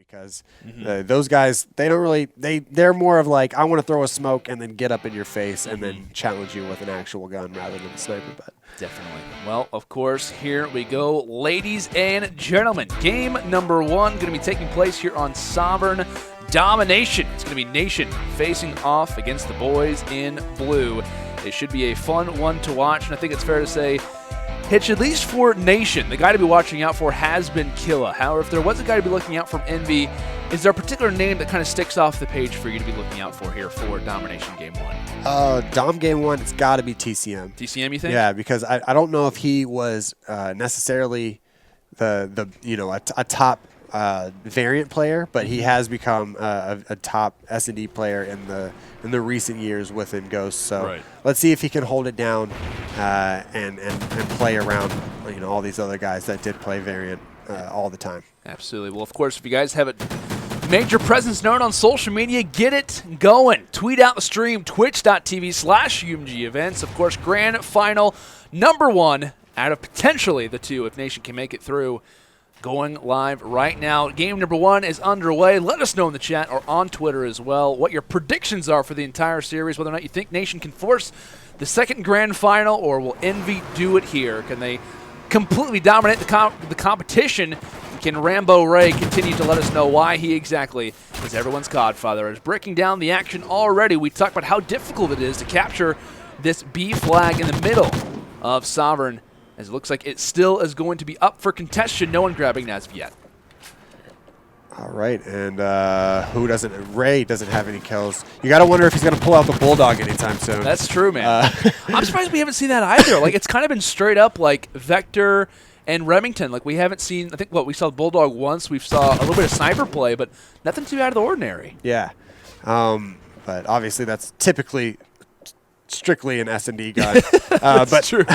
because those guys, they don't really, they're more of like, I want to throw a smoke and then get up in your face and then challenge you with an actual gun rather than a sniper. But definitely. Well, of course, here we go, ladies and gentlemen. Game number 1 going to be taking place here on Sovereign Domination. It's going to be Nation facing off against the boys in blue. It should be a fun one to watch, and I think it's fair to say, Hitch, at least for Nation, the guy to be watching out for has been KiLLa. However, if there was a guy to be looking out for Envy, is there a particular name that kind of sticks off the page for you to be looking out for here for Domination Game 1? Dom Game 1, it's got to be TCM. TCM, you think? Yeah, because I don't know if he was necessarily a top variant player, but he has become a top S&D player in the recent years within Ghost. So let's see if he can hold it down and play around all these other guys that did play variant all the time. Absolutely. Well, of course, if you guys have made your presence known on social media, get it going. Tweet out the stream, twitch.tv/UMG events. Of course, grand final number 1 out of potentially the 2 if Nation can make it through. Going live right now. Game number 1 is underway. Let us know in the chat or on Twitter as well what your predictions are for the entire series, whether or not you think Nation can force the second grand final, or will Envy do it here? Can they completely dominate the competition? Can Rambo Ray continue to let us know why he exactly is everyone's godfather? As breaking down the action already, we talked about how difficult it is to capture this B flag in the middle of Sovereign, as it looks like it still is going to be up for contestation. No one grabbing it as of yet. All right, and Ray doesn't have any kills. You got to wonder if he's going to pull out the Bulldog anytime soon. That's true, man. I'm surprised we haven't seen that either. Like, it's kind of been straight up like Vector and Remington. Like, we haven't seen, I think, we saw Bulldog once. We saw a little bit of sniper play, but nothing too out of the ordinary. Yeah. But obviously that's typically strictly an S&D gun. But true.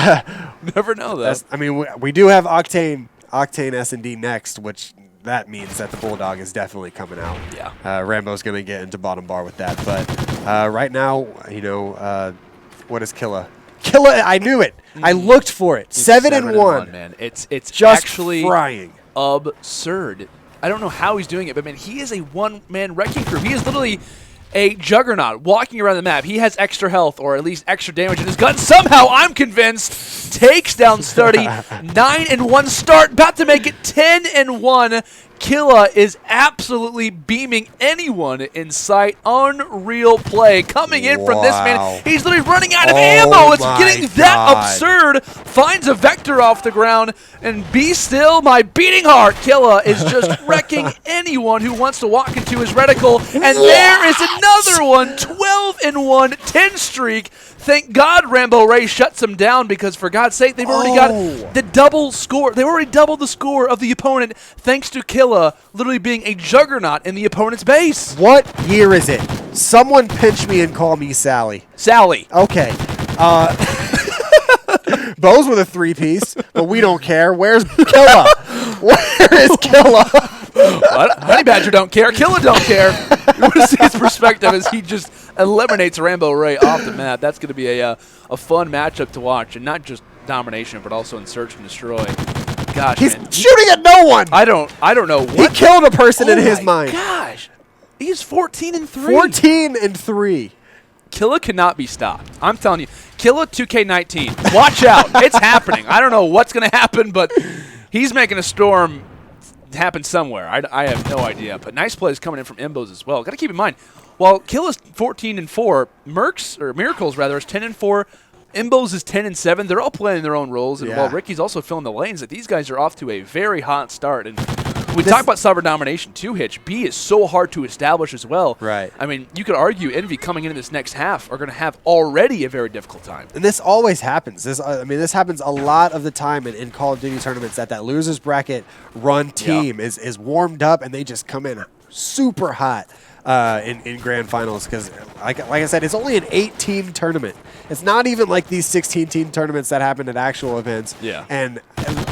Never know, though. I mean, we do have Octane S&D next, which that means that the Bulldog is definitely coming out. Yeah. Rambo's going to get into bottom bar with that. But right now, what is KiLLa? KiLLa, I knew it. I looked for it. 7-1. Man. It's just actually frying. Absurd. I don't know how he's doing it, but, man, he is a one-man wrecking crew. He is literally a juggernaut walking around the map. He has extra health, or at least extra damage in his gun. Somehow, I'm convinced, takes down StuDyy. 9-1 start, about to make it 10-1. KiLLa is absolutely beaming anyone in sight. Unreal play coming in from this man. He's literally running out of ammo. It's getting that absurd. Finds a Vector off the ground. And be still, my beating heart. KiLLa is just wrecking anyone who wants to walk into his reticle. And there is another one. 12-1, 10 streak. Thank God Rambo Ray shuts him down, because, for God's sake, they've already got the double score. They've already doubled the score of the opponent thanks to KiLLa literally being a juggernaut in the opponent's base. What year is it? Someone pinch me and call me Sally. Sally. Okay. BoZe with a 3-piece, but we don't care. Where's KiLLa? Where is KiLLa? Honey Badger don't care. KiLLa don't care. You want to see his perspective as he just eliminates Rambo Ray off the map. That's going to be a fun matchup to watch, and not just domination, but also in Search and Destroy. Gosh, he's man. shooting at no one. I don't know what. He killed a person in his mind. Gosh, he's 14-3. 14-3. KiLLa cannot be stopped. I'm telling you, KiLLa 2K19. Watch out. It's happening. I don't know what's going to happen, but he's making a storm happen somewhere. I have no idea. But nice plays coming in from MBoZe as well. Got to keep in mind, while KiLLa's 14-4, Miracles rather is 10-4. MBoZe is 10-7. They're all playing their own roles, and while Ricky's also filling the lanes, that these guys are off to a very hot start. And we talk about Sovereign Domination too, Hitch. B is so hard to establish as well. Right. I mean, you could argue Envy coming into this next half are going to have already a very difficult time. And this always happens. This happens a lot of the time in Call of Duty tournaments, that losers bracket run team is warmed up and they just come in super hot in grand finals, because like I said, it's only an 8-team tournament. It's not even like these 16-team tournaments that happen at actual events. Yeah. And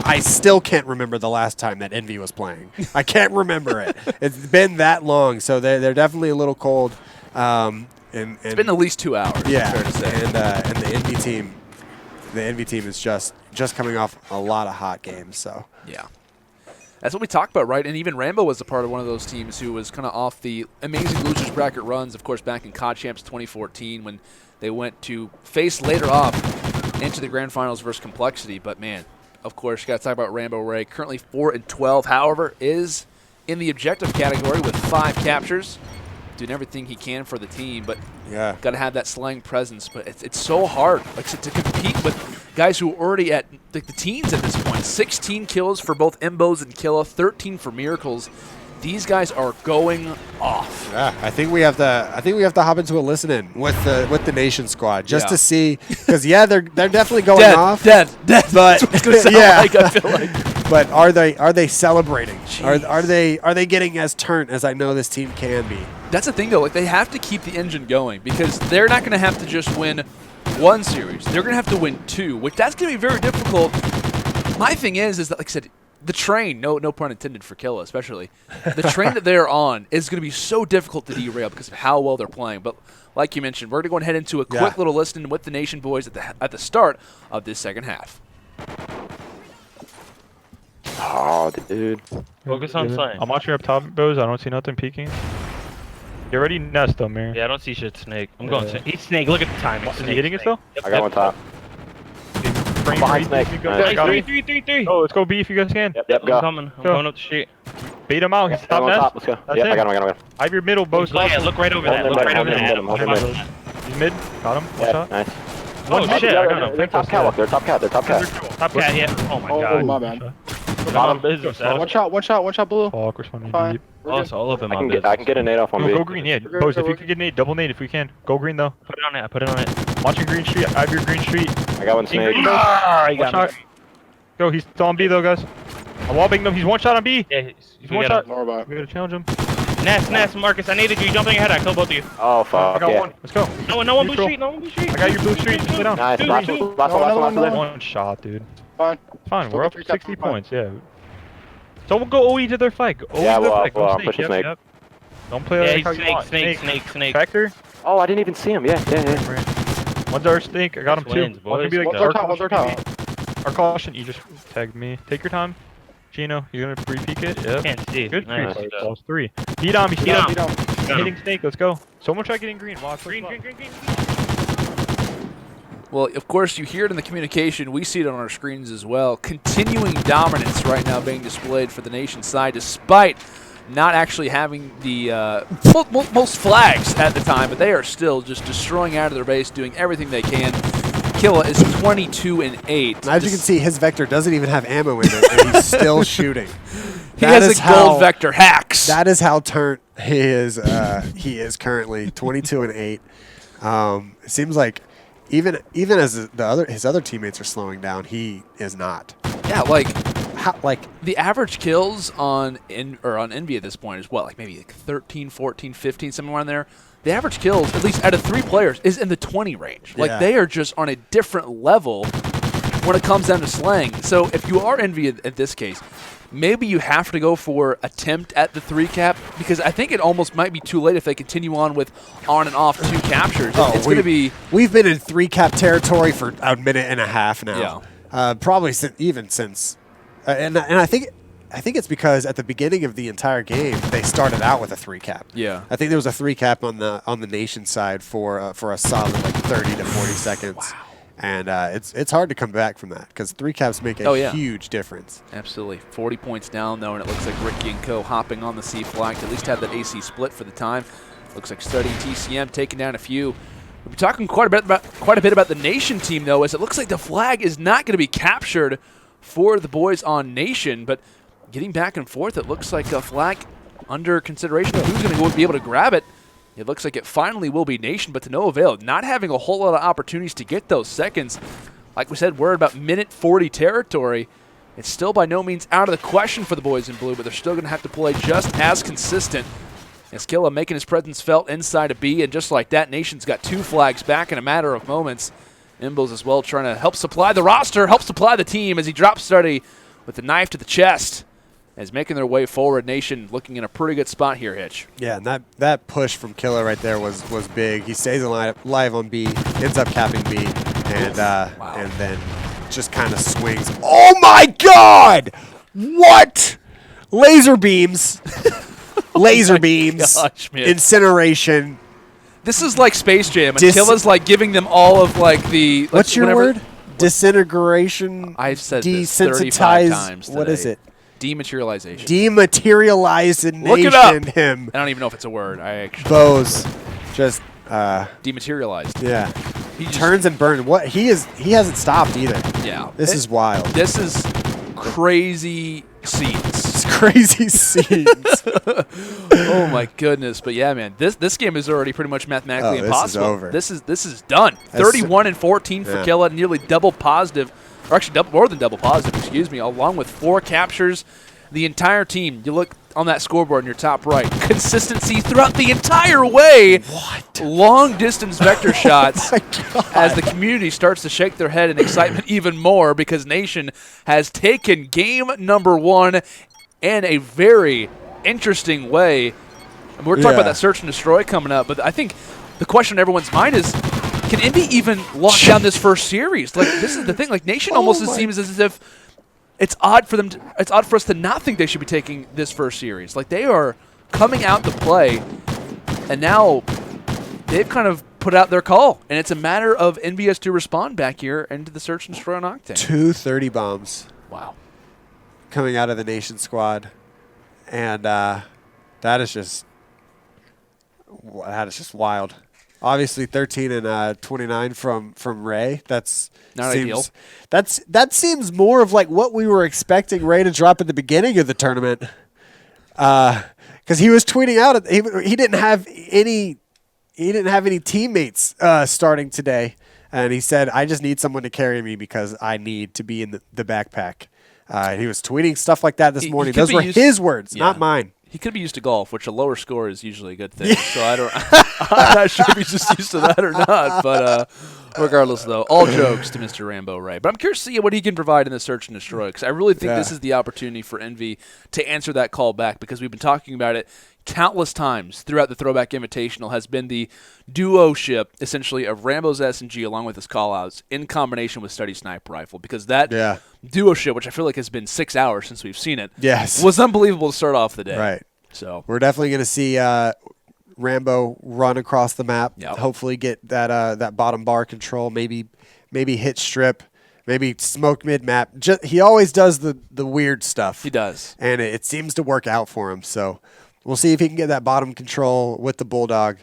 I still can't remember the last time that Envy was playing. I can't remember it. It's been that long, so they're definitely a little cold. It's been at least 2 hours. Yeah. Fair to say. And the Envy team is just coming off a lot of hot games. So yeah. That's what we talked about, right? And even Rambo was a part of one of those teams who was kind of off the amazing losers bracket runs, of course, back in COD Champs 2014 when they went to face later off into the Grand Finals versus Complexity. But, man, of course, you got to talk about Rambo Ray. Currently 4-12, however, is in the objective category with 5 captures. Doing everything he can for the team, but got to have that slang presence. But it's so hard, like to compete with guys who are already at the teens at this point. 16 kills for both MBoZe and KiLLa, 13 for Miracles. These guys are going off. Yeah, I think we have to hop into a listen-in with the Nation squad just to see, because they're definitely going off. Dead. But That's what it's gonna sound like, I feel like. But are they celebrating? Are they getting as turned as I know this team can be? That's the thing, though. Like, they have to keep the engine going because they're not going to have to just win 1 series. They're going to have to win 2, which that's going to be very difficult. My thing is that, like I said, the train, no pun intended for KiLLa especially, the train that they're on is going to be so difficult to derail because of how well they're playing. But like you mentioned, we're going to go ahead into a quick little listen with the Nation boys at the start of this second half. Oh, dude. Focus on flank. I'm watching up top, MBoZe. I don't see nothing peeking. You're already nest though, Mir. Yeah, I don't see shit snake. I'm going snake. He's snake. Look at the time. Is he hitting it still? I got one top. Behind snake. Nice. 3. Oh, let's go B if you guys can. Yep, go. I'm coming. I'm going up the street. Bait him out. He's top nest. Let's go. That's Yep, it. I got him. I have your middle, BoZe. Yeah, look right over that. Look right over that. He's mid. Got him. One shot. Nice. Oh shit, I got him. They're top cat. They're top cat. Top cat, yeah. Oh my god. Oh, my bad. Bottom business. One shot, blue. Fuck, we're spawning Fine. deep. Oh, it's all up in my I business. can get a nade off on B. Go green, yeah. BoZe, if you could get nade, double nade if we can. Go green though. Put it on it. I put it on it. Watching green street. I have your green street. I got one snake. Ah, you got me. Go, he's still on B though, guys. I'm wallbanging him. He's one shot on B. Yeah, He's one shot. More about. We gotta challenge him. Nest, Marcus. I needed you. Jump on your head. I killed both of you. Oh, I fuck, got yeah. one. Let's go. No one blue Neutral. street. No one blue street. I got your blue street. Lay down. Nice. Last one. One shot, dude. Fine. Fine, we're up Still 60 got points, yeah. Someone go OE to their flag. Go OE Yeah, to their well, flag. Go I'm snake. pushing snake. Don't play Yeah, like he's how you want. snake. Vector. Oh, I didn't even see him. Yeah. One's our snake. I got him Wins, too. One can boys. be like What's our top? Our caution. You just tagged me. Take your time. Chino, you gonna re-peek it? Yep. Can't see. Good. Nice. Balls 3. Beat on me. Beat on. Hitting snake. Let's go. Someone try getting green. Watch. Green. Well, of course, you hear it in the communication. We see it on our screens as well. Continuing dominance right now being displayed for the Nation side, despite not actually having the most flags at the time, but they are still just destroying out of their base, doing everything they can. KiLLa is 22-8. As you can see, his Vector doesn't even have ammo in it, and he's still shooting. He has a gold Vector hacks. That is how turnt he is. He is currently 22-8. It seems like even as his other teammates are slowing down, he is not. Yeah, like the average kills on Envy at this point is what, like maybe like 13, 14, 15, somewhere around there. The average kills, at least out of 3 players, is in the 20 range. Like they are just on a different level when it comes down to slaying. So if you are Envy at this case, maybe you have to go for attempt at the 3 cap, because I think it almost might be too late if they continue on with on and off 2 captures. It's going to be. We've been in 3 cap territory for a minute and a half now. Yeah. Probably since, and I think it's because at the beginning of the entire game they started out with a 3 cap. Yeah. I think there was a 3 cap on the Nation side for a solid like 30 to 40 seconds. Wow. And it's hard to come back from that because 3 caps make a huge difference. Absolutely. 40 points down, though, and it looks like Ricky and Co. hopping on the C flag to at least have that AC split for the time. Looks like StuDyy and TCM taking down a few. We'll be talking quite a bit about the Nation team, though, as it looks like the flag is not going to be captured for the boys on Nation, but getting back and forth, it looks like a flag under consideration of who's going to be able to grab it. It looks like it finally will be Nation, but to no avail. Not having a whole lot of opportunities to get those seconds. Like we said, we're at about minute 40 territory. It's still by no means out of the question for the boys in blue, but they're still going to have to play just as consistent. As KiLLa making his presence felt inside of B, and just like that, Nation's got 2 flags back in a matter of moments. MBoZe as well trying to help supply the roster, help supply the team as he drops StuDyy with the knife to the chest. As making their way forward, Nation looking in a pretty good spot here, Hitch. Yeah, and that push from KiLLa right there was big. He stays alive on B, ends up capping B, and and then just kind of swings. Oh my God! What? laser beams, laser beams, gosh, man. incineration. This is like Space Jam, and Dis- KiLLa's like giving them all of like the. Like, What's your whenever- word? Disintegration. I've said this 35 desensitize. times What is today. it? Dematerialization. Dematerialization. Look it up. Him. I don't even know if it's a word. I actually MBoZe. Just dematerialized. yeah. He just- Turns and burns. What he hasn't stopped either. Yeah. This is wild. This is crazy scenes. It's crazy scenes. Oh my goodness! But yeah, man, this game is already pretty much mathematically Oh, this is impossible. over. This is done. That's- 31 and 14 for yeah. KiLLa, nearly double positive, or actually more than double positive. Excuse me, along with 4 captures. The entire team. You look on that scoreboard in your top right. Consistency throughout the entire way. What? Long distance vector shots. My God. As the community starts to shake their head in excitement even more because Nation has taken game number 1 in a very interesting way. And we're talking about that search and destroy coming up, but I think the question on everyone's mind is, can Envy even lock down this first series? Like, this is the thing. Like, Nation almost seems as if it's odd for them. It's odd for us to not think they should be taking this first series. Like, they are coming out to play, and now they've kind of put out their call, and it's a matter of NBS to respond back here into the search and destroy on Octane. 230 bombs Wow. coming out of the Nation squad, and that is just wild. Obviously, 13 and 29 from Ray. That's Not seems, ideal. That seems more of like what we were expecting Ray to drop at the beginning of the tournament, because he was tweeting out he didn't have any teammates starting today, and he said, "I just need someone to carry me because I need to be in the backpack." He was tweeting stuff like that this He morning. could Those be were used- his words, Yeah. not mine. He could be used to golf, which a lower score is usually a good thing. So I don't. I'm not sure if he's just used to that or not. But regardless, though, all jokes to Mr. Rambo Ray. But I'm curious to see what he can provide in the search and destroy, because I really think this is the opportunity for Envy to answer that call back, because we've been talking about it countless times throughout the Throwback Invitational. Has been the duo ship essentially of Rambo's SMG along with his callouts in combination with StuDyy sniper rifle, because that duo ship, which I feel like has been 6 hours since we've seen it, Yes. was unbelievable to start off the day. Right. So We're definitely going to see Rambo run across the map. Yep. Hopefully get that bottom bar control. Maybe hit strip. Maybe smoke mid map. He always does the weird stuff. he does. And it seems to work out for him. So we'll see if he can get that bottom control with the Bulldog.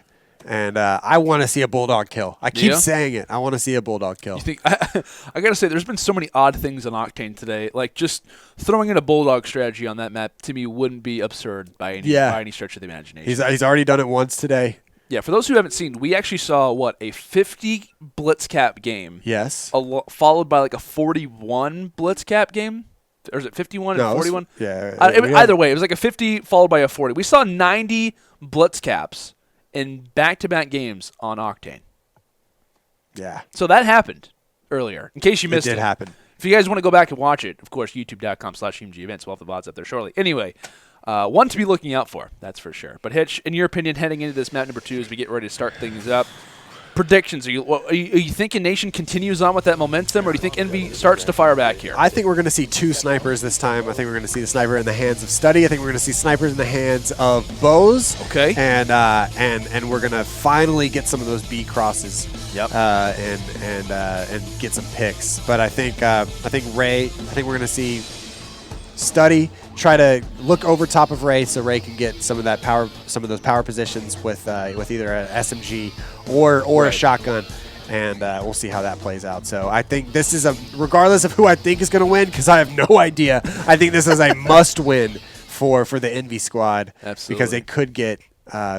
And I want to see a Bulldog kill. I keep saying it. I want to see a Bulldog kill. You think I gotta say, there's been so many odd things on Octane today. Like, just throwing in a Bulldog strategy on that map to me wouldn't be absurd by any stretch of the imagination. He's already done it once today. Yeah, for those who haven't seen, we actually saw a 50 Blitzcap game. Yes. Followed by like a 41 Blitzcap game. Or is it 51 and 41? Yeah. Either way, it was like a 50 followed by a 40. We saw 90 Blitzcaps in back-to-back games on Octane. Yeah. So that happened earlier, in case you missed it. It did happen. If you guys want to go back and watch it, of course, youtube.com/EMG-events. We'll have the VODs up there shortly. Anyway, one to be looking out for, that's for sure. But Hitch, in your opinion, heading into this map number 2 as we get ready to start things up, predictions. Are you thinking Nation continues on with that momentum, or do you think Envy starts to fire back here? I think we're going to see 2 snipers this time. I think we're going to see the sniper in the hands of StuDyy. I think we're going to see snipers in the hands of MBoZe. Okay. And we're going to finally get some of those B crosses. Yep. And get some picks. But I think we're going to see StuDyy try to look over top of Ray so Ray can get some of those power positions with either an SMG or a shotgun, and we'll see how that plays out. So I think this is regardless of who I think is going to win, because I have no idea. I think this is a must-win for the Envy squad. Absolutely. Because it could get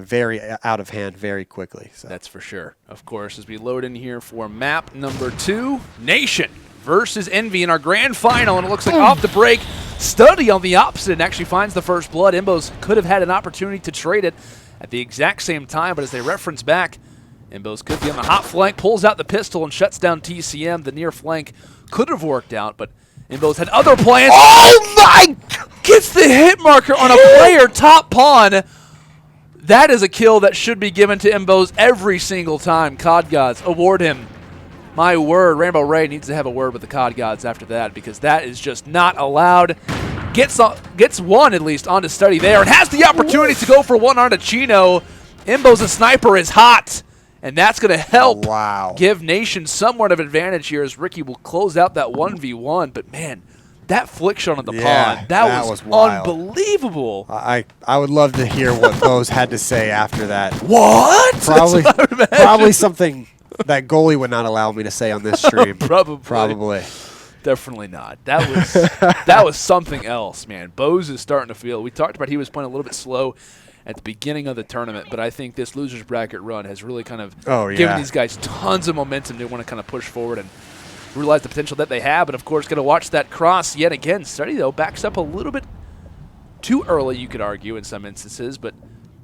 very out of hand very quickly. So. That's for sure. Of course, as we load in here for map number 2, Nation versus Envy in our grand final, and it looks like off the break, StuDyy on the opposite and actually finds the first blood. MBoZe could have had an opportunity to trade it at the exact same time, but as they reference back, MBoZe could be on the hot flank, pulls out the pistol and shuts down TCM. The near flank could have worked out, but MBoZe had other plans. Oh my! Gets the hit marker on a player top pawn. That is a kill that should be given to MBoZe every single time. COD Gods, award him. My word, Rambo Ray needs to have a word with the COD Gods after that, because that is just not allowed. gets one at least onto StuDyy there and has the opportunity to go for one onto Chino. MBoZe sniper is hot, and that's going to help give Nation somewhat of an advantage here as Ricky will close out that 1v1. But man, that flick shot on the pond, that was unbelievable. I would love to hear what MBoZe had to say after that. What? Probably something that goalie would not allow me to say on this stream. Probably. Definitely not. That was something else, man. MBoZe is starting to feel. We talked about he was playing a little bit slow at the beginning of the tournament, but I think this losers bracket run has really kind of given these guys tons of momentum. They want to kind of push forward and realize the potential that they have. And of course, going to watch that cross yet again. StuDyy though backs up a little bit too early, you could argue in some instances, but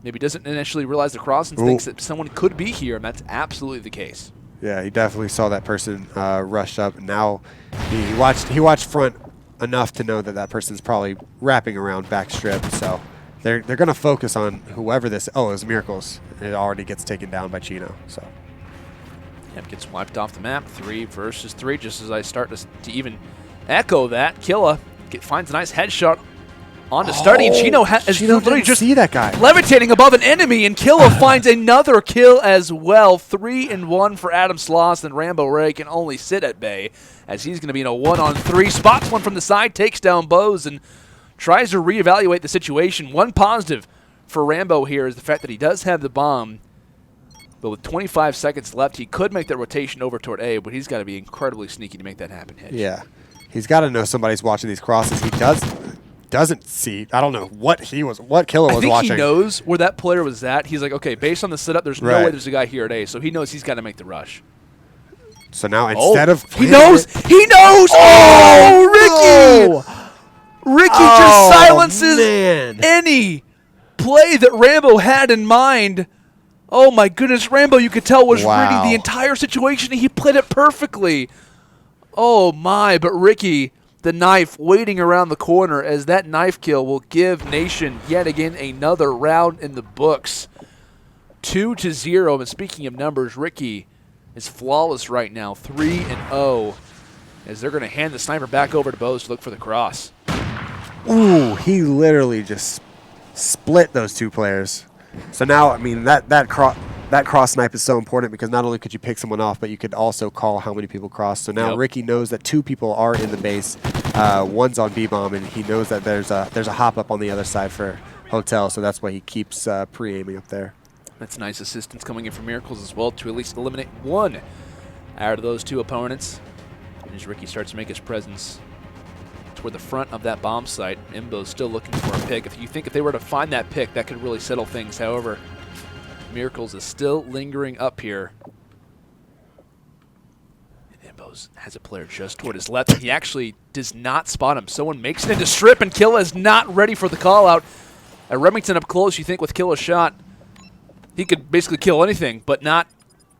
maybe doesn't initially realize the cross and thinks that someone could be here, and that's absolutely the case. Yeah, he definitely saw that person rush up. Now he watched front enough to know that that person's probably wrapping around back strip. So they're going to focus on whoever this. Oh, it was Miracles. It already gets taken down by Chino. So yep, gets wiped off the map. 3 versus 3. Just as I start to even echo that, KiLLa finds a nice headshot onto StuDyy, and Chino is literally just see that guy levitating above an enemy, and KiLLa finds another kill as well. 3-1 for Adam Sloss, and Rambo Ray can only sit at bay as he's going to be in a 1-on-3. Spots one from the side, takes down MBoZe, and tries to reevaluate the situation. One positive for Rambo here is the fact that he does have the bomb, but with 25 seconds left, he could make that rotation over toward A, but he's got to be incredibly sneaky to make that happen, Hitch. Yeah, he's got to know somebody's watching these crosses. He doesn't see. I don't know what KiLLa was watching. I think he knows where that player was at. He's like, okay, based on the setup, there's no way there's a guy here at A, so he knows he's got to make the rush. So now instead of he knows. Oh, Ricky! Ricky just silences any play that Rambo had in mind. Oh my goodness, Rambo, you could tell, was reading the entire situation, and he played it perfectly. Oh my, but Ricky, the knife waiting around the corner, as that knife kill will give Nation yet again another round in the books. 2-0, and speaking of numbers, Ricky is flawless right now, 3-0, as they're going to hand the sniper back over to MBoZe to look for the cross. Ooh, he literally just split those two players. So now, I mean, that cross snipe is so important because not only could you pick someone off, but you could also call how many people cross. So now Ricky knows that 2 people are in the base. One's on B-bomb, and he knows that there's a hop up on the other side for Hotel. So that's why he keeps pre-aiming up there. That's nice assistance coming in from Miracles as well to at least eliminate one out of those 2 opponents. As Ricky starts to make his presence toward the front of that bomb site, MBoZe still looking for a pick. If you think if they were to find that pick, that could really settle things. However, Miracles is still lingering up here. And MBoZe has a player just toward his left, and he actually does not spot him. Someone makes it into strip, and KiLLa is not ready for the call-out. At Remington up close, you think with KiLLa's shot, he could basically kill anything, but not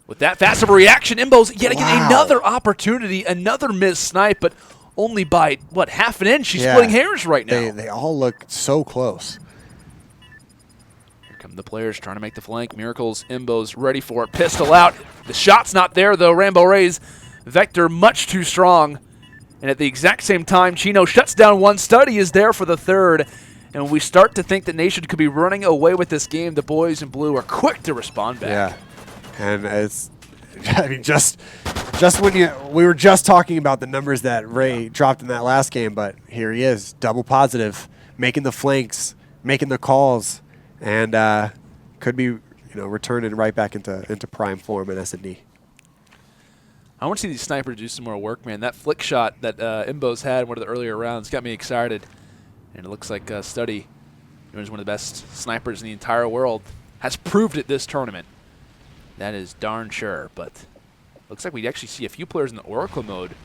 with that fast of a reaction. MBoZe yet again another opportunity, another missed snipe, but only by, what, half an inch? She's splitting hairs right now. They all look so close. Here come the players trying to make the flank. Miracles, MBoZe ready for it. Pistol out. The shot's not there, though. Rambo Ray's vector much too strong. And at the exact same time, Chino shuts down one. StuDyy is there for the third. And when we start to think that Nation could be running away with this game, the boys in blue are quick to respond back. Yeah, and it's, I mean, just when we were just talking about the numbers that Ray dropped in that last game, but here he is, double positive, making the flanks, making the calls, and could be returning right back into prime form in S&D. I want to see these snipers do some more work, man. That flick shot that MBoZe had in one of the earlier rounds got me excited. And it looks like StuDyy, who's one of the best snipers in the entire world, has proved it this tournament. That is darn sure. But looks like we actually see a few players in the Oracle mode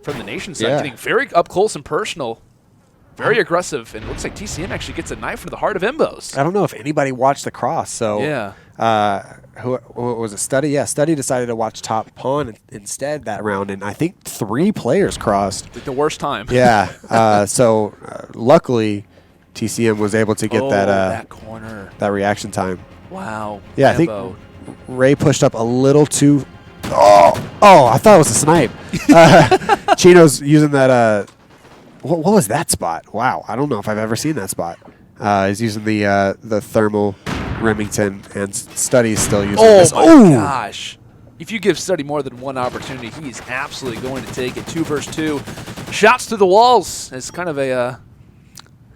from the Nation side getting very up close and personal, very aggressive. And it looks like TCM actually gets a knife into the heart of MBoZe. I don't know if anybody watched the cross. So who was it? StuDyy? Yeah, StuDyy decided to watch top pawn instead that round, and I think 3 players crossed. Like the worst time. Yeah. So luckily, TCM was able to get that corner, that reaction time. Wow. Yeah, Rambo. I think Ray pushed up a little too. Oh! I thought it was a snipe. Chino's using that What was that spot? Wow, I don't know if I've ever seen that spot. He's using the thermal Remington, and StuDy's still using this. Oh my gosh. If you give StuDyy more than one opportunity, he's absolutely going to take it. 2 versus 2. Shots through the walls. It's kind of a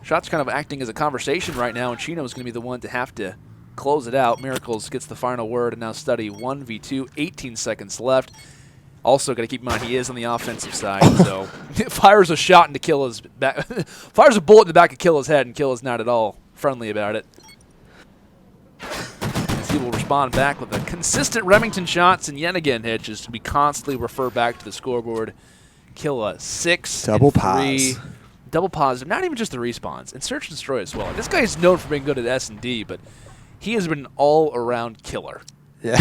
shots kind of acting as a conversation right now, and Chino is going to be the one to have to close it out. Miracles gets the final word, and now StuDyy 1v2, 18 seconds left. Also, got to keep in mind he is on the offensive side, so fires a shot into KiLLa's back, fires a bullet in the back of KiLLa's head, and KiLLa's not at all friendly about it. As he will respond back with a consistent Remington shots, and yet again, Hitch is to be constantly referred back to the scoreboard. KiLLa 6 Double and 3. pause. Double positive, not even just the respawns, and search and destroy as well. This guy is known for being good at S&D, but he has been an all-around killer. Yeah.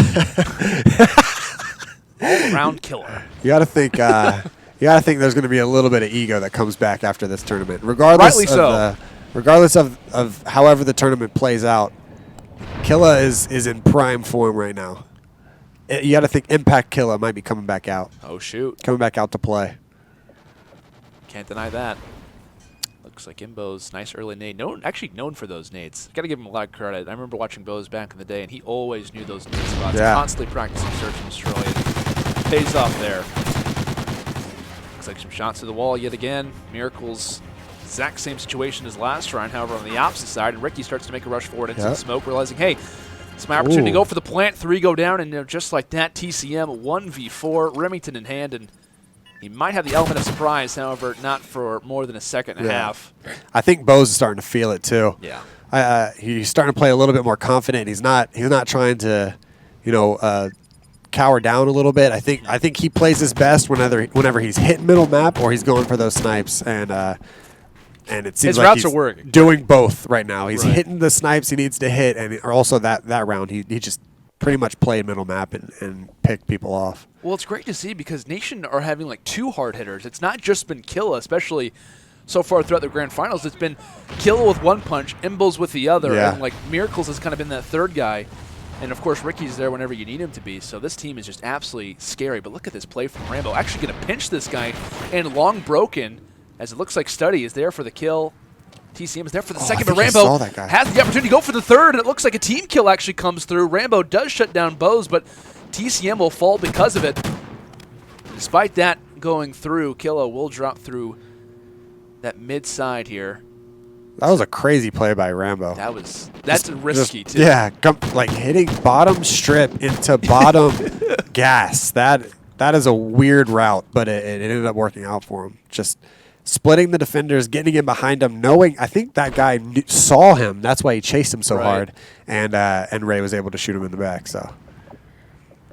All-around killer. You got to think. You got to think there's going to be a little bit of ego that comes back after this tournament, regardless Rightly of so. regardless of however the tournament plays out. KiLLa is in prime form right now. You got to think Impact KiLLa might be coming back out. Oh, shoot. Coming back out to play. Can't deny that. Looks like MBoZe, nice early nade. Actually known for those nades. Got to give him a lot of credit. I remember watching BoZe back in the day, and he always knew those nade spots. Yeah. Constantly practicing search and destroy. It pays off there. Looks like some shots to the wall yet again. Miracles, exact same situation as last round, however, on the opposite side. And Ricky starts to make a rush forward into the smoke, realizing, hey, it's my opportunity to go for the plant. 3 go down, and just like that, TCM 1v4, Remington in hand, and he might have the element of surprise, however, not for more than a second and a half. I think BoZe is starting to feel it too. Yeah. He's starting to play a little bit more confident. He's not trying to, cower down a little bit. I think he plays his best whenever he's hitting middle map or he's going for those snipes, and it seems His like routes he's are working. doing both right now. He's Right. hitting the snipes he needs to hit, and also that round he just pretty much played middle map and picked people off. Well, it's great to see because Nation are having like 2 hard hitters. It's not just been KiLLa, especially so far throughout the grand finals. It's been KiLLa with 1 punch, MBoZe with the other, and like Miracles has kind of been that 3rd guy. And of course, Ricky's there whenever you need him to be. So this team is just absolutely scary. But look at this play from Rambo. Actually going to pinch this guy, and long broken, as it looks like StuDyy is there for the kill. TCM is there for the second, but Rambo has the opportunity to go for the 3rd, and it looks like a team kill actually comes through. Rambo does shut down BoZe, but TCM will fall because of it. Despite that going through, KiLLa will drop through that mid side here. That was a crazy play by Rambo. That's risky too. Yeah, like hitting bottom strip into bottom gas. That is a weird route, but it ended up working out for him. Just splitting the defenders, getting in behind him, knowing I think that guy saw him. That's why he chased him so hard, and Ray was able to shoot him in the back. So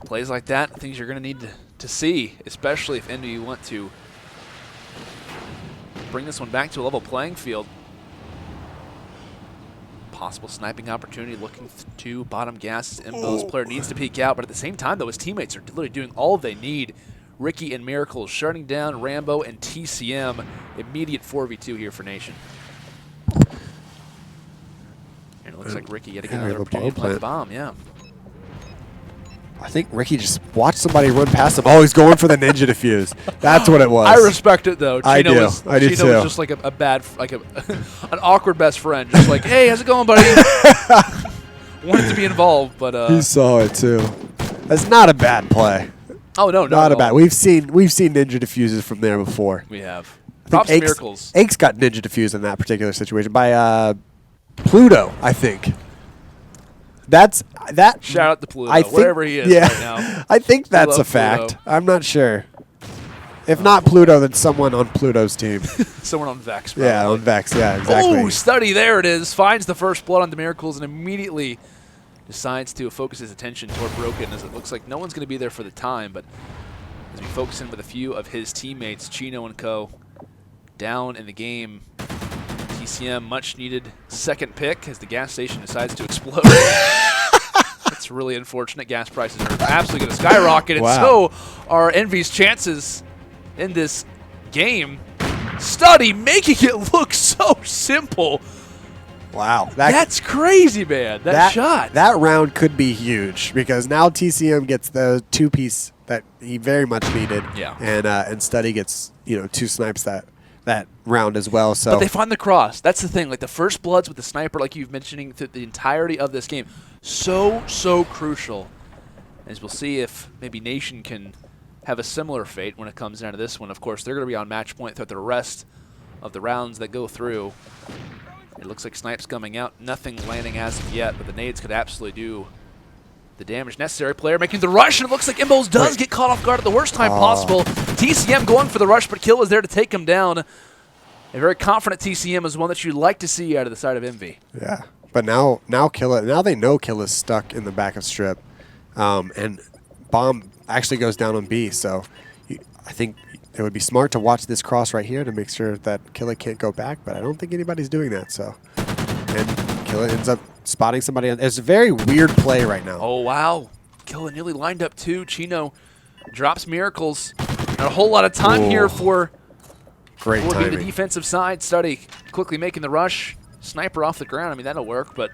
plays like that, things you're going to need to see, especially if you want to bring this one back to a level playing field. Possible sniping opportunity, looking to bottom gas. MBoZe player needs to peek out, but at the same time, though, his teammates are literally doing all they need. Ricky and Miracles shutting down Rambo and TCM. Immediate 4v2 here for Nation. And it looks like Ricky yet again another opportunity to plant the bomb. Yeah. I think Ricky just watched somebody run past him. Oh, he's going for the ninja defuse. That's what it was. I respect it though. I do. I do Chino too. was just like a bad, like an awkward best friend. Just like, hey, how's it going, buddy? Wanted to be involved, but he saw it too. That's not a bad play. Oh no, not a bad. We've seen ninja diffuses from there before. We have. Props to Miracles. Aches got ninja diffused in that particular situation by Pluto, I think. That. Shout out to Pluto, I think, wherever he is right now. I think that's a Pluto. fact. I'm not sure. If not Pluto, then someone on Pluto's team. Someone on Vex. Probably. Yeah, on Vex. Yeah, exactly. Oh, StuDyy, there it is. Finds the first blood on the Miracles and immediately decides to focus his attention toward Broken, as it looks like no one's going to be there for the time, but as we focus in with a few of his teammates, Chino and co. down in the game. TCM, much needed 2nd pick as the gas station decides to explode. It's really unfortunate. Gas prices are absolutely going to skyrocket, and so are Envy's chances in this game. StuDyy making it look so simple. Wow. That's crazy, man. That shot. That round could be huge because now TCM gets the 2-piece that he very much needed. Yeah. And StuDyy gets 2 snipes that that round as well. So But they find the cross. That's the thing. Like the first bloods with the sniper, like you've mentioning through the entirety of this game, so crucial. As we'll see if maybe Nation can have a similar fate when it comes down to this one. Of course, they're going to be on match point throughout the rest of the rounds that go through. It looks like Snipe's coming out. Nothing landing as of yet, but the nades could absolutely do the damage necessary. Player making the rush, and it looks like MBoZe does get caught off guard at the worst time possible. TCM going for the rush, but KiLLa is there to take him down. A very confident TCM is one that you'd like to see out of the side of Envy. yeah, but now KiLLa, now they know KiLLa's stuck in the back of strip, and bomb actually goes down on B. So I think it would be smart to watch this cross right here to make sure that KiLLa can't go back, but I don't think anybody's doing that. So, and KiLLa ends up spotting somebody. It's a very weird play right now. Oh, wow. KiLLa nearly lined up too. Chino drops Miracles. Not a whole lot of time here for Great being the timing. defensive side. StuDyy quickly making the rush. Sniper off the ground. I mean, that'll work, but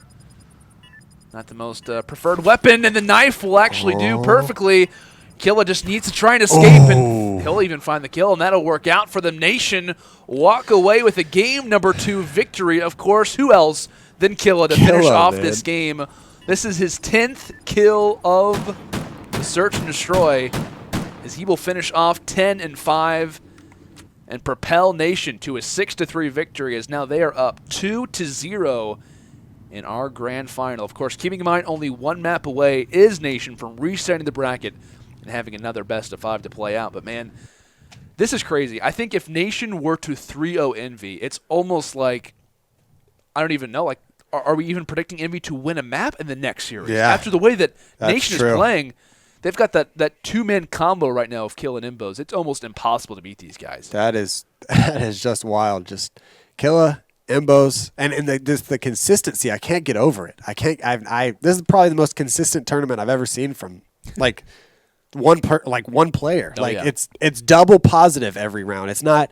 not the most preferred weapon. And the knife will actually do perfectly. KiLLa just needs to try and escape, and he'll even find the kill, and that'll work out for the Nation. Walk away with a game number 2 victory. Of course, who else than KiLLa to finish off this game? This is his 10th kill of the Search and Destroy, as he will finish off 10-5 and propel Nation to a 6-3 victory, as now they are up 2-0 in our grand final. Of course, keeping in mind only one map away is Nation from resetting the bracket and having another best of 5 to play out. But man, this is crazy. I think if Nation were to 3-0 Envy, it's almost like, I don't even know, like, are we even predicting Envy to win a map in the next series? Yeah. After the way that That's Nation true. is playing, they've got that two-man combo right now of KiLLa and MBoZe. It's almost impossible to beat these guys. That is just wild. Just KiLLa, MBoZe, and the consistency. I can't get over it. I can't. This is probably the most consistent tournament I've ever seen from like one player. Oh, like yeah. it's double positive every round. It's not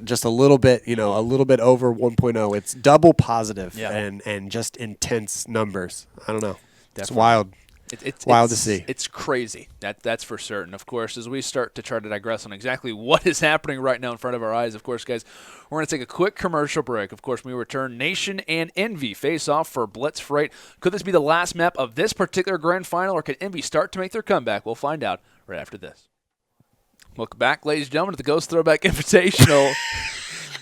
just a little bit, a little bit over 1.0. It's double positive and just intense numbers. I don't know. It's Definitely. wild. It's wild to see. It's crazy. That's for certain. Of course, as we start to try to digress on exactly what is happening right now in front of our eyes, of course, guys, we're going to take a quick commercial break. Of course, when we return, Nation and Envy face off for Blitz Freight. Could this be the last map of this particular grand final, or can Envy start to make their comeback? We'll find out right after this. Welcome back, ladies and gentlemen, to the Ghost Throwback Invitational.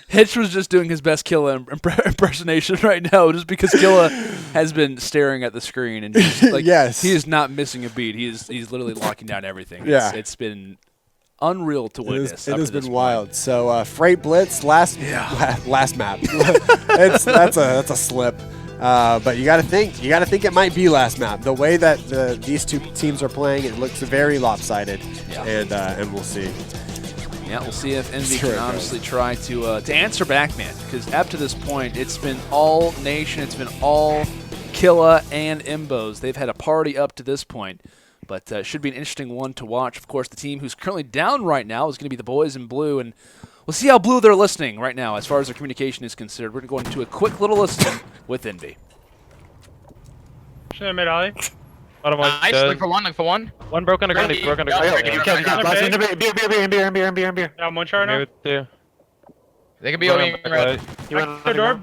Hitch was just doing his best KiLLa impersonation right now, just because KiLLa has been staring at the screen and just, like, Yes. he is not missing a beat. He's literally locking down everything. Yeah. It's been unreal to witness. It up has to this been point. wild. So Freight Blitz last map. That's a slip. But you got to think it might be last map. The way that these two teams are playing, it looks very lopsided. Yeah. And we'll see. Yeah, we'll see if Envy Sure can it honestly try to answer back, man. Because up to this point, it's been all Nation, it's been all KiLLa and MBoZe. They've had a party up to this point. But it should be an interesting one to watch. Of course, the team who's currently down right now is going to be the boys in blue. And we'll see how blue they're listening right now as far as their communication is considered. We're going to go into a quick little listen with Envy. Should I mid alley? Bottom one, Nice, dead. look for one, look for one. One broke underground, he broke underground. Yeah, one shot now. Maybe two. They could be over here. Red.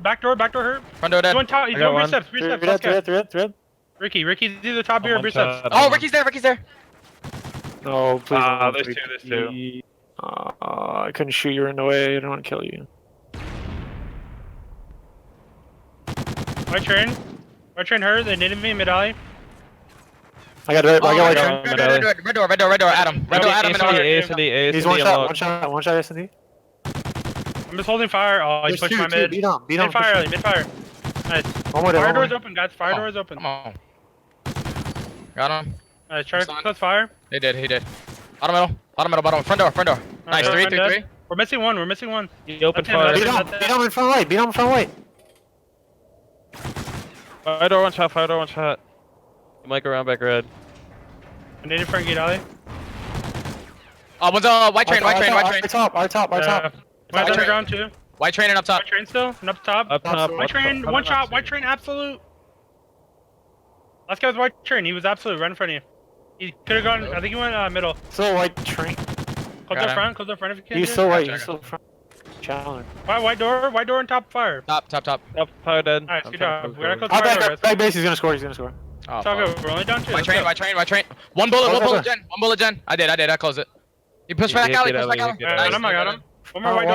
Back door hurt. Front door dead. One top, he's I got going one. 3 steps, let's go. Ricky's either top here or 3 steps. Oh, Ricky's there. No, please. There's two. I couldn't shoot. You were in the way. I don't want to kill you. White train hurt, they needed me mid alley. I got it. I got Red door, Adam. Red door, Adam. A, He's one shot, S&D. I'm just holding fire. Oh, he pushed my mid. Beat him. Mid fire. Nice. One more there, Fire one more. door's open, guys. Fire door's open. Come on. Got him. Nice, try to close fire. He did. Bottom middle. Front door. Nice, 3. We're missing one. He opened That's fire. it, Beat him in front right. Fire door, one shot. Mike around back red. I need it for Gate alley. One's white train. Our top. White underground too. White train and up top. White train still, and up top. Up top. White train, one shot. White train, absolute. Last guy was white train. He was absolute right in front of you. He could have gone. I think he went middle. So white train. Close the front if you can. He's so white. He's so front. Challenge. White door and top fire. Top. Yep, fire dead. Alright, good job. We gotta close Oh, fire. back base. He's gonna score. He's gonna score. Oh, It's all fuck. good. We're only down 2. My Let's train, go. my train. One bullet, Go. Jen. One bullet, Jen. I did. I close it. You push back Hit alley, it, push back alley, alley. hit it, I got him. I got him. One more white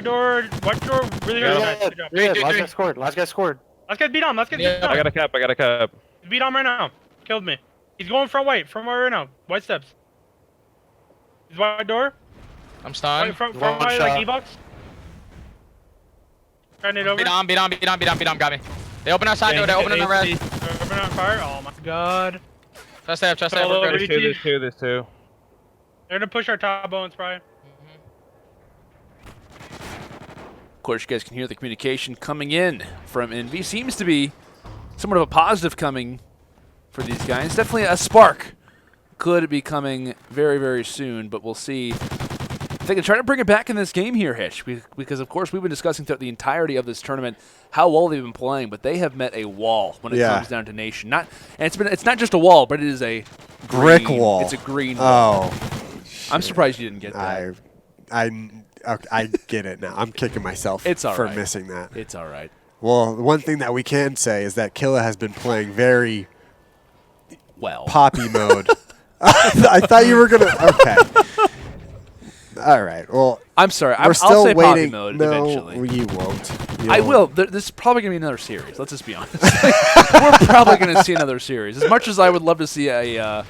door. White door, really good. Yeah, Good job. yeah, Three. last guy scored. Last guy scored. Let's get beat on. Let's get Yeah. beat on. I got a cap. Beat on right now. Killed me. He's going front white right now. White steps. He's white door. I'm stunned. Front One white, shot. like E-box. Trying it over. Beat on. Got me. They open our side door. They open in the red. Open on fire. Oh my god. Trust there. Solo. We're good. There's two. They're gonna push our top bow and spray. Of course, you guys can hear the communication coming in from Envy. Seems to be somewhat of a positive coming for these guys. Definitely a spark could be coming very, very soon, but we'll see if they can try to bring it back in this game here, Hitch. Because, of course, we've been discussing throughout the entirety of this tournament how well they've been playing, but they have met a wall when it comes down to Nation. It's not just a wall, but it is a Brick green- wall. It's a green wall. Oh, I'm surprised you didn't get that. I get it now. I'm kicking myself It's all for right. missing that. It's all right. Well, the one thing that we can say is that KiLLa has been playing very Well. poppy mode. I thought you were gonna. Okay. All right. Well, I'm sorry. we're I'll still say waiting. poppy mode No, eventually. you won't. You I won't. will. This is probably going to be another series. Let's just be honest. We're probably going to see another series. As much as I would love to see a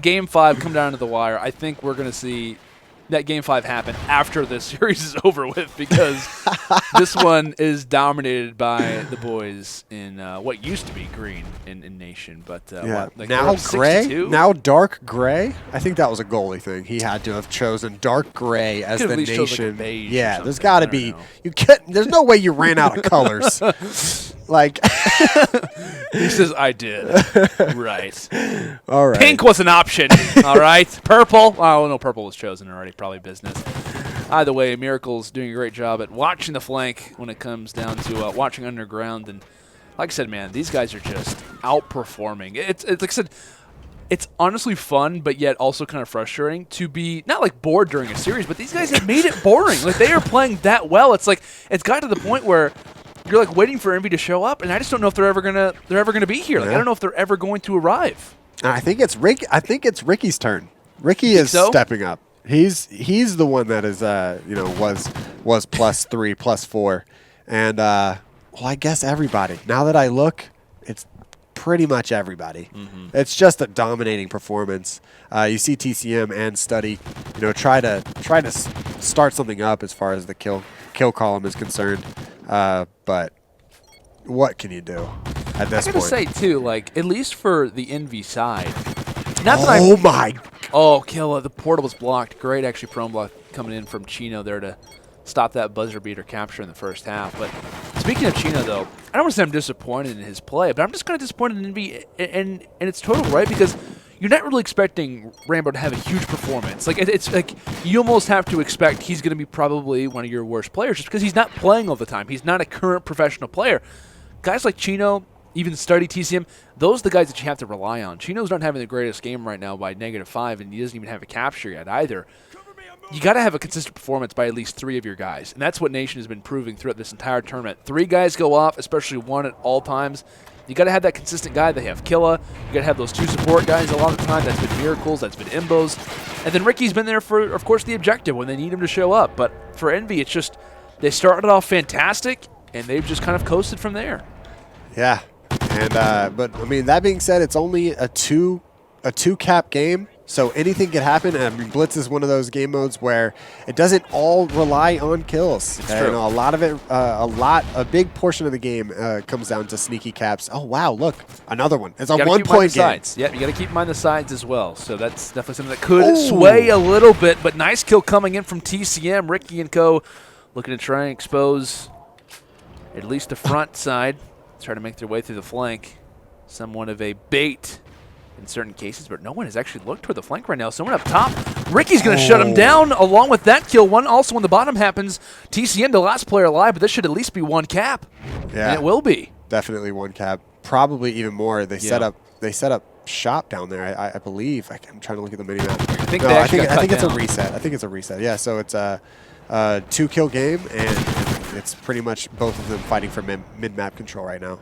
Game 5 come down to the wire, I think we're going to see that Game 5 happen after this series is over with, because this one is dominated by the boys in what used to be green in Nation. But Yeah. what, like Now we're up gray. 6-2? Now dark gray. I think that was a goalie thing. He had to have chosen dark gray as Could've the at least chose, like, a Nation. beige or Yeah, there's something. got I to don't be. know. You can't. There's no way you ran out of colors. Like, He says, I did. Right. all right. Pink was an option. All right. Purple. Oh, no, purple was chosen already. Probably business. Either way, Miracle's doing a great job at watching the flank when it comes down to watching underground. And like I said, man, these guys are just outperforming. It's like I said, it's honestly fun, but yet also kind of frustrating to be not like bored during a series, but these guys have made it boring. Like, they are playing that well. It's like it's got to the point where you're like waiting for Envy to show up, and I just don't know if they're ever gonna be here. Like, I don't know if they're ever going to arrive. And I think it's Rick. I think it's Ricky's turn. Ricky is so? stepping up. He's the one that is was +3, +4, and well, I guess everybody. Now that I look, it's pretty much everybody. It's just a dominating performance. You see TCM and StuDyy, try to start something up as far as the kill column is concerned. But what can you do at this I gotta point? say too, like at least for the Envy side, not that Oh my! Oh, KiLLa, the portal was blocked. Great, actually, prone block coming in from Chino there to stop that buzzer beater capture in the first half. But speaking of Chino, though, I don't want to say I'm disappointed in his play, but I'm just kind of disappointed in Envy, and it's total, right? Because you're not really expecting Rambo to have a huge performance. Like, it's like you almost have to expect he's going to be probably one of your worst players just because he's not playing all the time. He's not a current professional player. Guys like Chino, even StuDyy, TCM, those are the guys that you have to rely on. Chino's not having the greatest game right now by -5, and he doesn't even have a capture yet either. You got to have a consistent performance by at least 3 of your guys, and that's what Nation has been proving throughout this entire tournament. 3 guys go off, especially 1 at all times. You got to have that consistent guy. They have KiLLa. You got to have those 2 support guys a lot of the time. That's been Miracles. That's been MBoZe. And then Ricky's been there for, of course, the objective when they need him to show up. But for Envy, it's just they started off fantastic, and they've just kind of coasted from there. Yeah, and but I mean, that being said, it's only a two cap game, so anything could happen. And I mean, Blitz is one of those game modes where it doesn't all rely on kills. It's true. A lot of it, a big portion of the game comes down to sneaky caps. Oh wow, look, another one. It's a You gotta keep in mind 1-point the game. sides. Yep, you got to keep in mind the sides as well. So that's definitely something that could sway a little bit. But nice kill coming in from TCM. Ricky and co. looking to try and expose at least the front side. Try to make their way through the flank. Somewhat of a bait in certain cases, but no one has actually looked toward the flank right now. Someone up top. Ricky's going to shut him down along with that kill. One also when the bottom happens. TCM, the last player alive, but this should at least be 1 cap. Yeah, And it will be. definitely 1 cap. Probably even more. They set up shop down there. I believe. I'm trying to look at the mini map. I think No, they I actually think got cut it's a down. reset. I think it's a reset. Yeah. So it's a 2-kill game, and it's pretty much both of them fighting for mid-map control right now.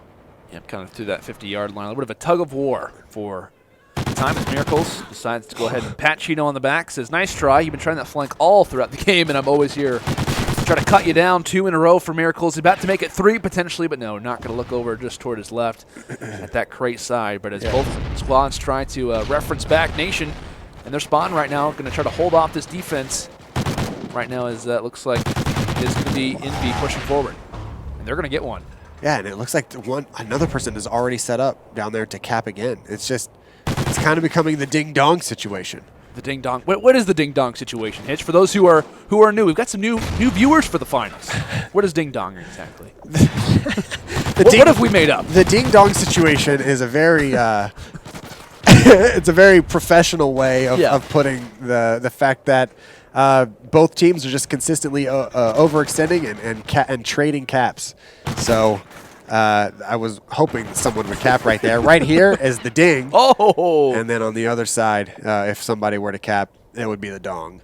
Yep, kind of through that 50-yard line. A little bit of a tug of war for time as Miracles decides to go ahead and pat Chino on the back. Says, nice try. You've been trying that flank all throughout the game, and I'm always here to try to cut you down. 2 in a row for Miracles. He's about to make it 3 potentially, but no, not going to look over just toward his left at that crate side. But as both squads try to reference back Nation, and their spawn right now going to try to hold off this defense right now as that looks like is going to be Envy pushing forward. And they're going to get one. Yeah, and it looks like another person is already set up down there to cap again. It's kind of becoming the ding-dong situation. The ding-dong. What is the ding-dong situation, Hitch? For those who are new, we've got some new viewers for the finals. What is ding-dong exactly? What have we made up? The ding-dong situation is a very it's a very professional way of putting the fact that both teams are just consistently overextending and trading caps. So I was hoping someone would cap right there. Right here is the ding. Oh! And then on the other side, if somebody were to cap, it would be the dong.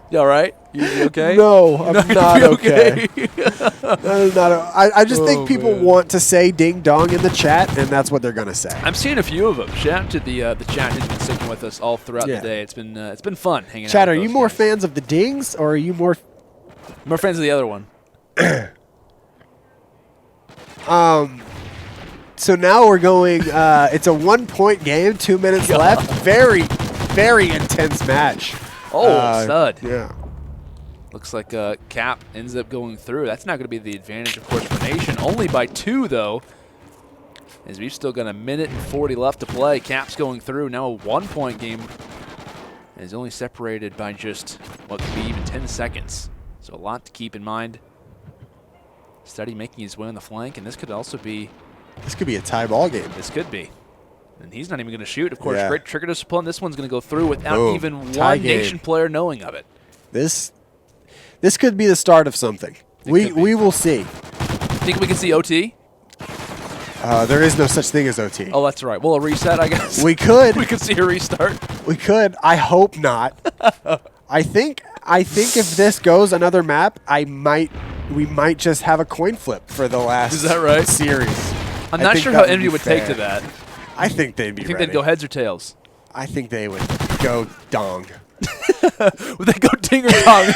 You all right? You okay? No, I'm not okay. okay. That is not I just think people want to say ding dong in the chat, and that's what they're gonna say. I'm seeing a few of them. Shout out to the chat who's been sticking with us all throughout the day. It's been fun hanging out. Chat, are with you those more guys. fans of the dings, or are you more fans of the other one? So now we're going. It's a 1-point game, 2 minutes left. Very, very intense match. Oh, stud. Yeah. Looks like Cap ends up going through. That's not going to be the advantage, of course, for Nation. Only by 2, though, as we've still got a minute and 40 left to play. Cap's going through. Now a 1-point game is only separated by just what could be even 10 seconds. So a lot to keep in mind. StuDyy making his way on the flank, and this could also be... This could be a tie ball game. This could be. And he's not even going to shoot. Of course, Yeah. great trigger discipline. This one's going to go through without Boom. even Tie one game. Nation player knowing of it. This could be the start of something. We will see. Think we can see OT? There is no such thing as OT. Oh, that's right. Well, a reset, I guess. We could. We could see a restart. We could. I hope not. I think if this goes another map, we might just have a coin flip for the last Is that right? series. I'm I not think sure that how would Envy be would take fair. to that. I think they'd be You think ready. they'd go heads or tails? I think they would go dong. Would they go ding or dong is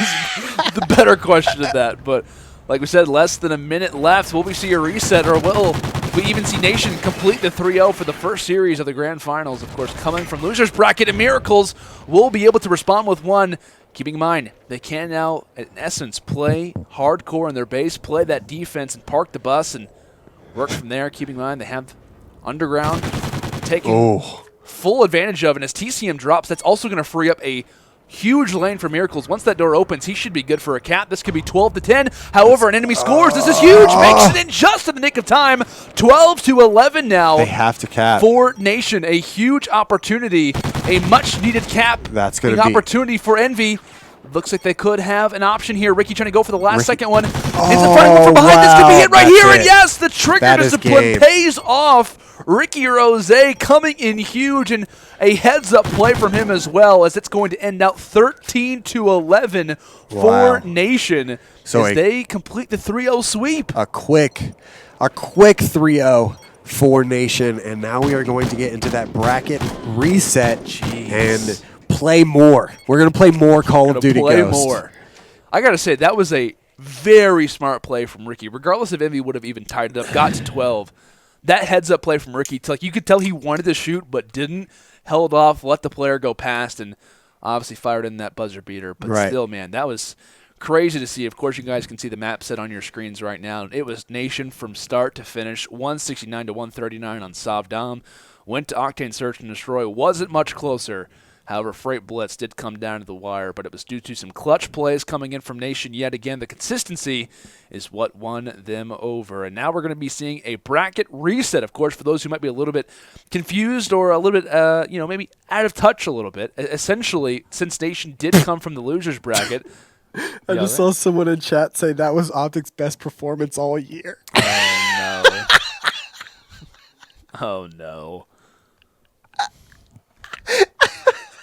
the better question of that. But like we said, less than a minute left. Will we see a reset, or will we even see Nation complete the 3-0 for the first series of the Grand Finals? Of course, coming from losers bracket, and Miracles will be able to respond with one. Keeping in mind, they can now, in essence, play hardcore in their base, play that defense, and park the bus and work from there. Keeping in mind, they have Underground taking full advantage of, and as TCM drops, that's also going to free up a huge lane for Miracles. Once that door opens, he should be good for a cap. This could be 12-10. However, an enemy scores. This is huge. Makes it in just in the nick of time. 12-11 now. They have to cap. For Nation, a huge opportunity, a much-needed cap. That's going Big to be opportunity for Envy. Looks like they could have an option here. Ricky trying to go for the last second one. Ends up finding one from behind. This could be it right here. And yes, the trigger discipline pays off. Ricky Rose coming in huge, and a heads-up play from him as well, as it's going to end out 13-11 for Nation, so as they complete the 3-0 sweep. A quick 3-0 for Nation, and now we are going to get into that bracket reset and play more. We're going to play more Call of Duty Ghost. More. I got to say, that was a very smart play from Ricky. Regardless if Envy would have even tied it up, got to 12. That heads-up play from Ricky, you could tell he wanted to shoot but didn't, held off, let the player go past, and obviously fired in that buzzer beater. But still, man, that was crazy to see. Of course, you guys can see the map set on your screens right now. It was Nation from start to finish, 169-139 on Savdam. Went to Octane Search and Destroy. Wasn't much closer. However, Freight Blitz did come down to the wire, but it was due to some clutch plays coming in from Nation yet again. The consistency is what won them over. And now we're going to be seeing a bracket reset, of course, for those who might be a little bit confused or a little bit, maybe out of touch a little bit. Essentially, since Nation did come from the losers bracket. I just saw someone in chat say that was Optic's best performance all year. Oh, no. Oh, no.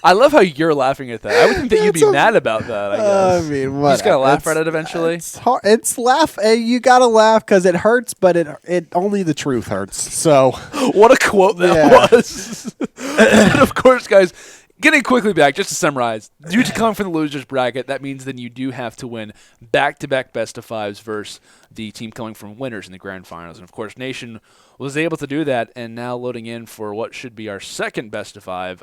I love how you're laughing at that. I would think that you'd be mad about that, I guess. I mean, You what? just got to laugh at it eventually. It's hard. It's laugh. You gotta laugh because it hurts, but it only the truth hurts. So What a quote that was. And of course, guys, getting quickly back, just to summarize, due to coming from the losers bracket, that means then you do have to win back-to-back best-of-5s versus the team coming from winners in the grand finals. And of course, Nation was able to do that, and now loading in for what should be our second best-of-5.